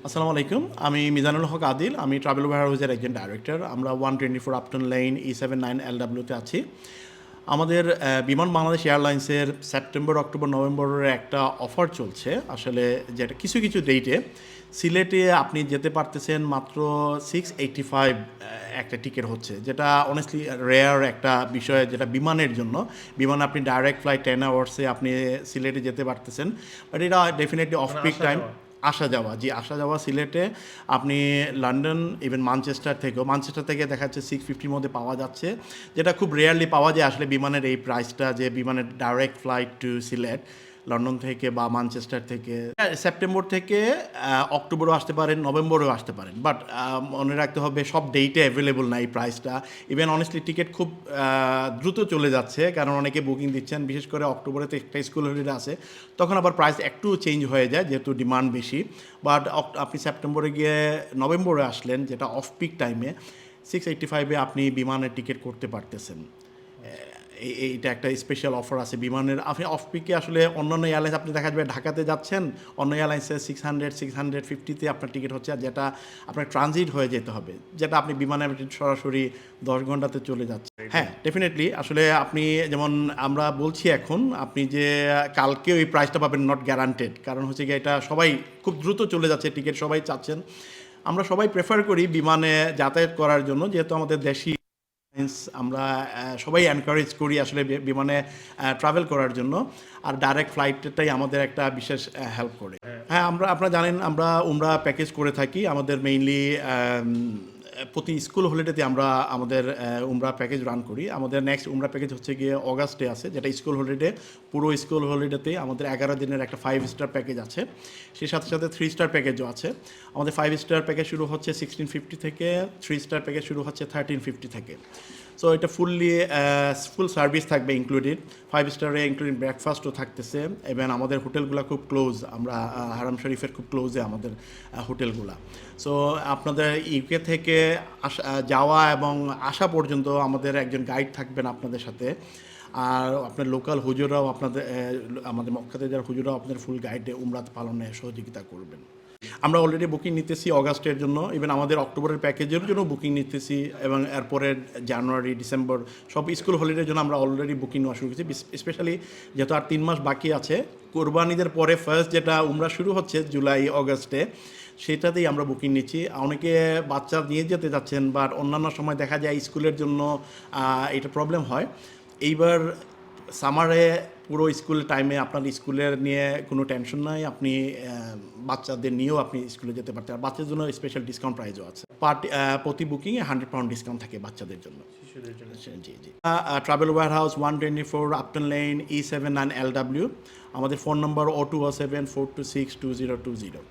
আসসালামু আলাইকুম। আমি মিজানুল হক আদিল। আমি ট্রাভেল ওয়্যারহাউসের একজন ডাইরেক্টর। আমরা 124 আপটন লেন E79 LW-তে আছি। আমাদের বিমান বাংলাদেশ এয়ারলাইন্সের সেপ্টেম্বর, অক্টোবর, নভেম্বরের একটা অফার চলছে। আসলে যেটা কিছু কিছু ডেটে সিলেটে আপনি যেতে পারতেছেন মাত্র 685 একটা টিকিট হচ্ছে, যেটা অনেস্টলি রেয়ার একটা বিষয়, যেটা বিমানের জন্য। বিমানে আপনি ডাইরেক্ট ফ্লাইট 10 আওয়ার্সে আপনি সিলেটে যেতে পারতেছেন, বাট এটা ডেফিনেটলি অফ মানে পিক আসা টাইম। যাওয়া। আসা যাওয়া, জি, আসা যাওয়া সিলেটে আপনি লন্ডন, ইভেন ম্যানচেস্টার থেকে দেখা যাচ্ছে 650 মধ্যে পাওয়া যাচ্ছে, যেটা খুব রেয়ারলি পাওয়া যায় আসলে বিমানের এই প্রাইসটা, যে বিমানের direct flight to Sylhet London থেকে বা ম্যানচেস্টার থেকে। সেপ্টেম্বর থেকে অক্টোবরও আসতে পারেন, নভেম্বরেও আসতে পারেন, বাট মনে রাখতে হবে সব ডেটে অ্যাভেলেবল না এই প্রাইসটা। ইভেন অনেস্টলি টিকিট খুব দ্রুত চলে যাচ্ছে, কারণ অনেকে বুকিং দিচ্ছেন, বিশেষ করে অক্টোবরে তো একটা স্কুল হলিডে আছে, তখন আবার প্রাইস একটু চেঞ্জ হয়ে যায় যেহেতু ডিমান্ড বেশি। বাট আপনি সেপ্টেম্বরে গিয়ে নভেম্বরে আসলেন, যেটা অফ পিক টাইমে 685-এ আপনি বিমানের টিকিট করতে পারতেছেন। এইটা একটা স্পেশাল অফার আছে বিমানের। আপনি অফ পিকে আসলে অন্যান্য এয়ারলাইন্স আপনি দেখা যাবে ঢাকাতে যাচ্ছেন, অন্য এয়ারলাইন্সে 650-তে আপনার টিকিট হচ্ছে, আর যেটা আপনার ট্রানজিট হয়ে যেতে হবে, যেটা আপনি বিমানে সরাসরি 10 ঘন্টাতে চলে যাচ্ছে। হ্যাঁ, ডেফিনেটলি আসলে আপনি যেমন আমরা বলছি এখন, আপনি যে কালকে ওই প্রাইসটা পাবেন নট গ্যারান্টেড, কারণ হচ্ছে কি এটা সবাই খুব দ্রুত চলে যাচ্ছে টিকিট, সবাই চাচ্ছেন। আমরা সবাই প্রেফার করি বিমানে যাতায়াত করার জন্য, যেহেতু আমাদের দেশি আমরা সবাই এনকারেজ করি আসলে বিমানে ট্রাভেল করার জন্য, আর ডাইরেক্ট ফ্লাইটটাই আমাদের একটা বিশেষ হেল্প করে। হ্যাঁ, আপনারা জানেন আমরা উমরা প্যাকেজ করে থাকি। আমাদের মেইনলি প্রতি স্কুল হলিডেতে আমরা আমাদের উমরা প্যাকেজ রান করি। আমাদের নেক্সট উমরা প্যাকেজ হচ্ছে গিয়ে অগাস্টে আছে, যেটা স্কুল হলিডে। পুরো স্কুল হলিডেতে আমাদের 11 দিনের একটা 5 স্টার প্যাকেজ আছে, সেই সাথে সাথে 3 স্টার প্যাকেজও আছে। আমাদের 5 স্টার প্যাকেজ শুরু হচ্ছে 1650 থেকে, 3 স্টার প্যাকেজ শুরু হচ্ছে 1350 থেকে। সো এটা ফুল সার্ভিস থাকবে ইনক্লুডেড। 5 স্টারে ইনক্লুডিং ব্রেকফাস্টও থাকতেছে। এবং আমাদের হোটেলগুলো খুব ক্লোজ, আমরা হারাম শরীফের খুব ক্লোজে আমাদের হোটেলগুলো। সো আপনাদের ইউকে থেকে যাওয়া এবং আসা পর্যন্ত আমাদের একজন গাইড থাকবেন আপনাদের সাথে, আর আপনার লোকাল হুজুরাও আমাদের মক্কাতে যারা হুজুরাও আপনাদের ফুল গাইডে উমরাত পালনে সহযোগিতা করবেন। আমরা অলরেডি বুকিং নিতেছি অগাস্টের জন্য, ইভেন আমাদের অক্টোবরের প্যাকেজের জন্য বুকিং নিতেছি, এবং এরপরে জানুয়ারি, ডিসেম্বর সব স্কুল হলিডের জন্য আমরা অলরেডি বুকিং নেওয়া শুরু করেছি। স্পেশালি যেহেতু আর 3 মাস বাকি আছে, কোরবানিদের পরে ফার্স্ট যেটা উমরা শুরু হচ্ছে জুলাই অগাস্টে, সেটাতেই আমরা বুকিং নিচ্ছি। অনেকে বাচ্চা নিয়ে যেতে যাচ্ছেন, বাট অন্যান্য সময় দেখা যায় স্কুলের জন্য এটা প্রবলেম হয়। এইবার সামারে পুরো স্কুল টাইমে আপনার স্কুলের নিয়ে কোনো টেনশন নাই, আপনি বাচ্চাদের নিয়েও আপনি স্কুলে যেতে পারতেন। আর বাচ্চাদের জন্য স্পেশাল ডিসকাউন্ট প্রাইজও আছে। প্রতি বুকিংয়ে £100 ডিসকাউন্ট থাকে বাচ্চাদের জন্য। শিশুদের জন্য। জি, জি। Travel warehouse 124 Upton Lane E79 LW। আমাদের ফোন নম্বর 0207 426 2020।